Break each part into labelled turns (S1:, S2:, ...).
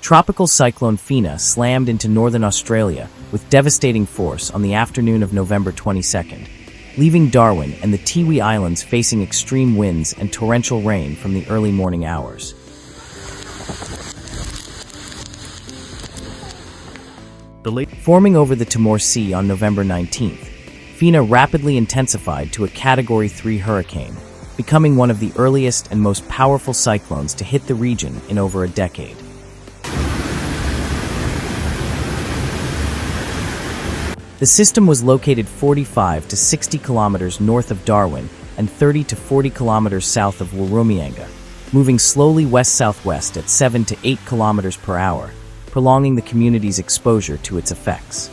S1: Tropical Cyclone FINA slammed into northern Australia with devastating force on the afternoon of November 22nd, leaving Darwin and the Tiwi Islands facing extreme winds and torrential rain from the early morning hours. Forming over the Timor Sea on November 19th, FINA rapidly intensified to a Category 3 hurricane, becoming one of the earliest and most powerful cyclones to hit the region in over a decade. The system was located 45 to 60 kilometers north of Darwin and 30 to 40 kilometers south of Wollongong, moving slowly west-southwest at 7 to 8 kilometers per hour, prolonging the community's exposure to its effects.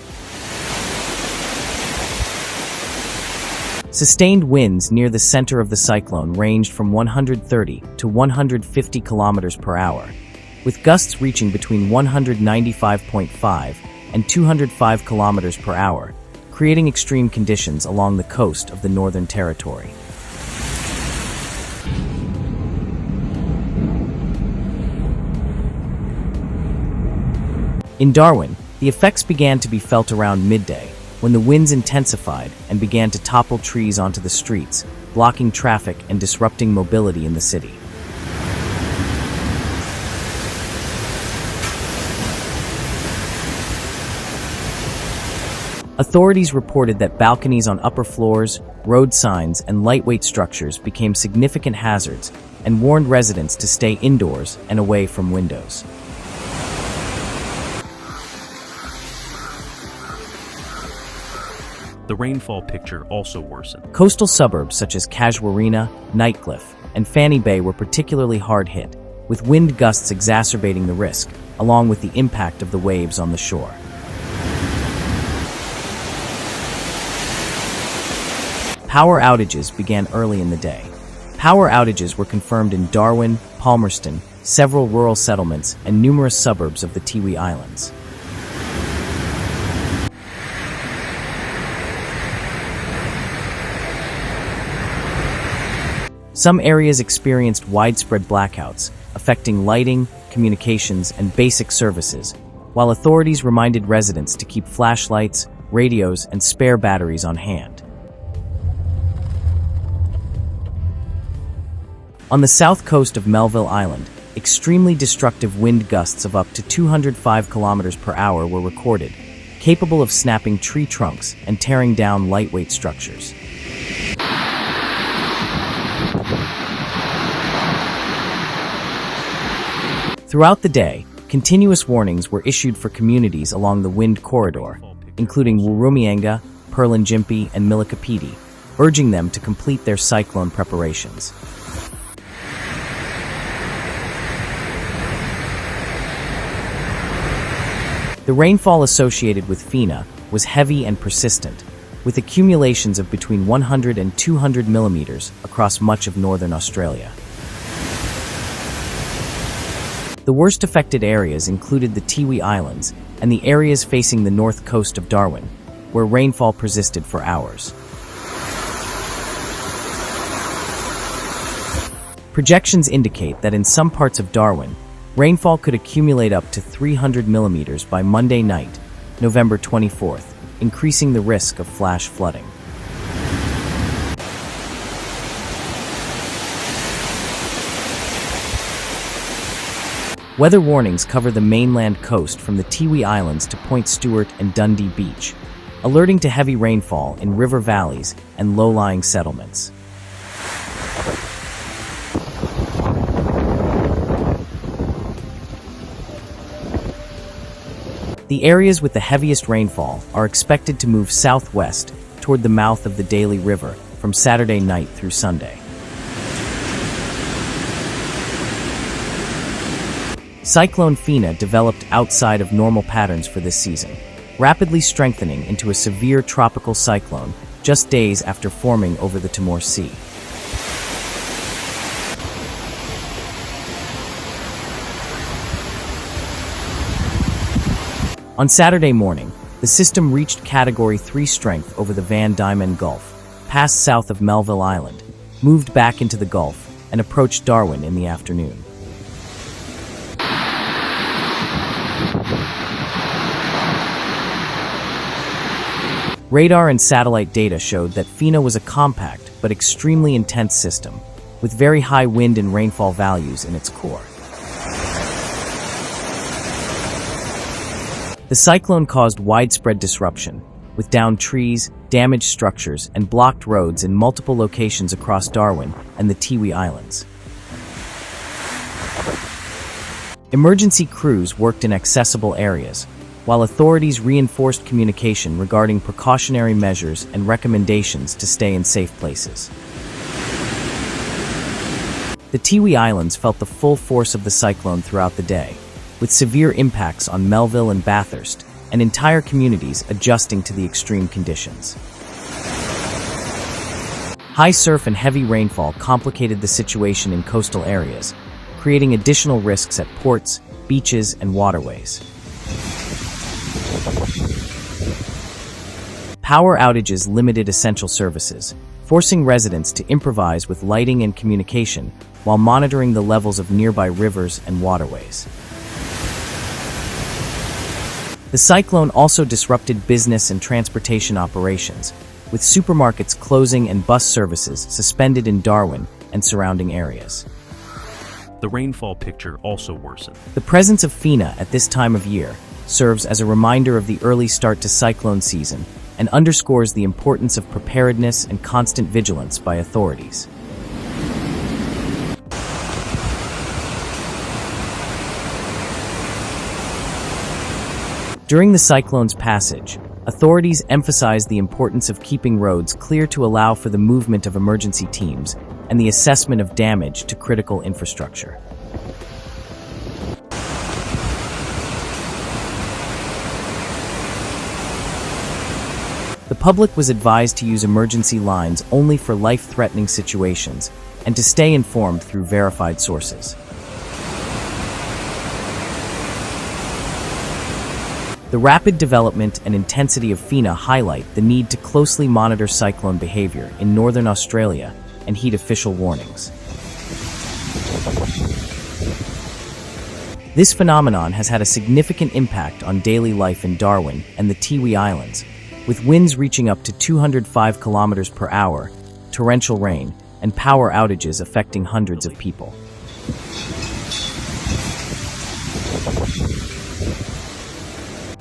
S1: Sustained winds near the center of the cyclone ranged from 130 to 150 kilometers per hour, with gusts reaching between 195.5 and 205 kilometers per hour, creating extreme conditions along the coast of the Northern Territory. In Darwin, the effects began to be felt around midday, when the winds intensified and began to topple trees onto the streets, blocking traffic and disrupting mobility in the city. Authorities reported that balconies on upper floors, road signs, and lightweight structures became significant hazards and warned residents to stay indoors and away from windows.
S2: The rainfall picture also worsened.
S1: Coastal suburbs such as Casuarina, Nightcliff, and Fanny Bay were particularly hard hit, with wind gusts exacerbating the risk, along with the impact of the waves on the shore. Power outages began early in the day. Power outages were confirmed in Darwin, Palmerston, several rural settlements, and numerous suburbs of the Tiwi Islands. Some areas experienced widespread blackouts, affecting lighting, communications, and basic services, while authorities reminded residents to keep flashlights, radios, and spare batteries on hand. On the south coast of Melville Island, extremely destructive wind gusts of up to 205 kilometers per hour were recorded, capable of snapping tree trunks and tearing down lightweight structures. Throughout the day, continuous warnings were issued for communities along the wind corridor, including Wollongong, Perlanjimpi, and Milikapiti, urging them to complete their cyclone preparations. The rainfall associated with FINA was heavy and persistent, with accumulations of between 100 and 200 millimeters across much of northern Australia. The worst affected areas included the Tiwi Islands and the areas facing the north coast of Darwin, where rainfall persisted for hours. Projections indicate that in some parts of Darwin, rainfall could accumulate up to 300 millimeters by Monday night, November 24th, increasing the risk of flash flooding. Weather warnings cover the mainland coast from the Tiwi Islands to Point Stewart and Dundee Beach, alerting to heavy rainfall in river valleys and low-lying settlements. The areas with the heaviest rainfall are expected to move southwest toward the mouth of the Daly River from Saturday night through Sunday. Cyclone FINA developed outside of normal patterns for this season, rapidly strengthening into a severe tropical cyclone just days after forming over the Timor Sea. On Saturday morning, the system reached Category 3 strength over the Van Diemen Gulf, passed south of Melville Island, moved back into the Gulf, and approached Darwin in the afternoon. Radar and satellite data showed that FINA was a compact but extremely intense system, with very high wind and rainfall values in its core. The cyclone caused widespread disruption, with downed trees, damaged structures, and blocked roads in multiple locations across Darwin and the Tiwi Islands. Emergency crews worked in accessible areas, while authorities reinforced communication regarding precautionary measures and recommendations to stay in safe places. The Tiwi Islands felt the full force of the cyclone throughout the day, with severe impacts on Melville and Bathurst, and entire communities adjusting to the extreme conditions. High surf and heavy rainfall complicated the situation in coastal areas, creating additional risks at ports, beaches, and waterways. Power outages limited essential services, forcing residents to improvise with lighting and communication while monitoring the levels of nearby rivers and waterways. The cyclone also disrupted business and transportation operations, with supermarkets closing and bus services suspended in Darwin and surrounding areas.
S2: The rainfall picture also worsened.
S1: The presence of FINA at this time of year serves as a reminder of the early start to cyclone season and underscores the importance of preparedness and constant vigilance by authorities. During the cyclone's passage, authorities emphasized the importance of keeping roads clear to allow for the movement of emergency teams and the assessment of damage to critical infrastructure. The public was advised to use emergency lines only for life-threatening situations and to stay informed through verified sources. The rapid development and intensity of FINA highlight the need to closely monitor cyclone behavior in northern Australia and heed official warnings. This phenomenon has had a significant impact on daily life in Darwin and the Tiwi Islands, with winds reaching up to 205 kilometers per hour, torrential rain, and power outages affecting hundreds of people.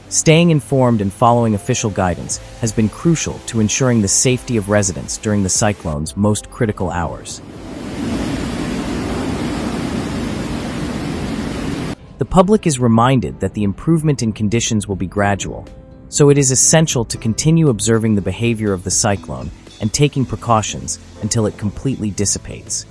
S1: Staying informed and following official guidance has been crucial to ensuring the safety of residents during the cyclone's most critical hours. The public is reminded that the improvement in conditions will be gradual, so it is essential to continue observing the behavior of the cyclone and taking precautions until it completely dissipates.